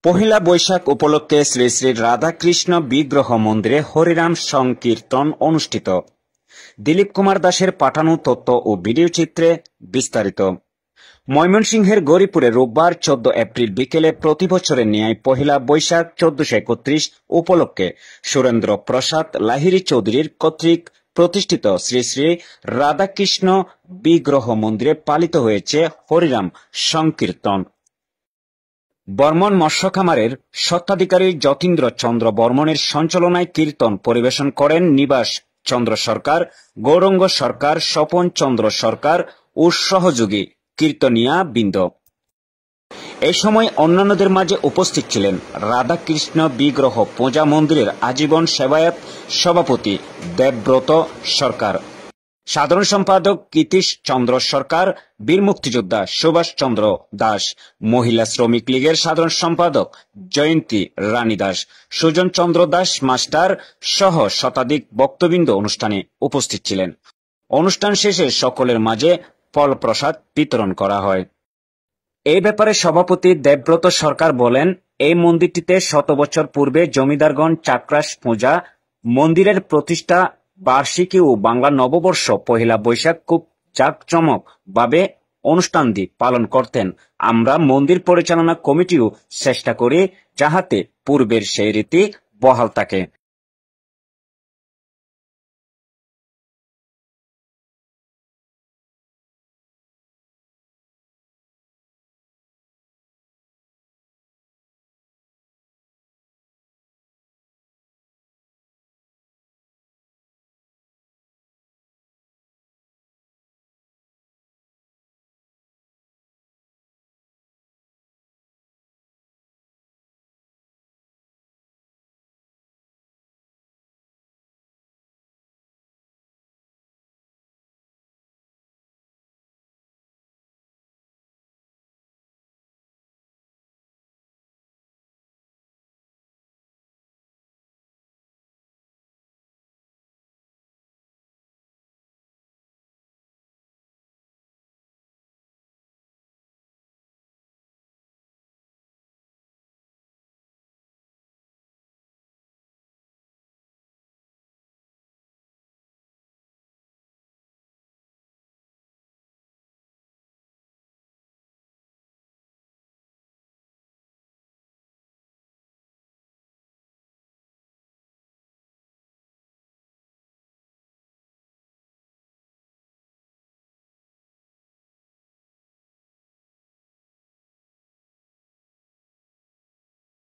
পহিলা বৈশাখ উপলক্ষে শ্রী শ্রী রাধাকৃষ্ণ বিগ্রহ মন্দিরে হরিনাম সংকীর্তন অনুষ্ঠিত। দিলীপ কুমার দাসের পাঠানো তথ্য ও ভিডিও চিত্রে বিস্তারিত। ময়মনসিংহের গৌরীপুরে রোববার 14 এপ্রিল বিকেলে প্রতি বছরের ন্যায় পহিলা বৈশাখ 1431 উপলক্ষে সুরেন্দ্র প্রসাদ লাহিড়ী চৌধুরীর কর্তৃক প্রতিষ্ঠিত শ্রী শ্রী রাধাকৃষ্ণ বিগ্রহ মন্দিরে পালিত হয়েছে হরিনাম সংকীর্তন। বর্মন মৎস্য খামারের স্বত্বাধিকারী যতীন্দ্র চন্দ্র বর্মনের সঞ্চালনায় কীর্তন পরিবেশন করেন নিবাস চন্দ্র সরকার, গৌরঙ্গ সরকার, স্বপন চন্দ্র সরকার ও সহযোগী কীর্তনিয়া বৃন্দ। এই সময় অন্যান্যদের মাঝে উপস্থিত ছিলেন রাধাকৃষ্ণ বিগ্রহ পূজা মন্দিরের আজীবন সেবায়ত সভাপতি দেবব্রত সরকার, সাধারণ সম্পাদক কীতিশ চন্দ্র সরকার, বীর মুক্তিযোদ্ধা সুভাষ চন্দ্র দাস, মহিলা শ্রমিক লীগের সাধারণ সম্পাদক জয়ন্তী রানী দাস, সুজন চন্দ্র দাস মাস্টার সহ শতাধিক ভক্তবৃন্দ অনুষ্ঠানে উপস্থিত ছিলেন। অনুষ্ঠান শেষে সকলের মাঝে ফল প্রসাদ বিতরণ করা হয়। এই ব্যাপারে সভাপতি দেবব্রত সরকার বলেন, এই মন্দিরটিতে 100 বছর পূর্বে জমিদারগণ চাকরাস পূজা, মন্দিরের প্রতিষ্ঠা বার্ষিকী ও বাংলা নববর্ষ পহিলা বৈশাখ খুব জাঁকজমক ভাবে অনুষ্ঠানটি পালন করতেন। আমরা মন্দির পরিচালনা কমিটিও চেষ্টা করি যাহাতে পূর্বের সেই রীতি বহাল থাকে।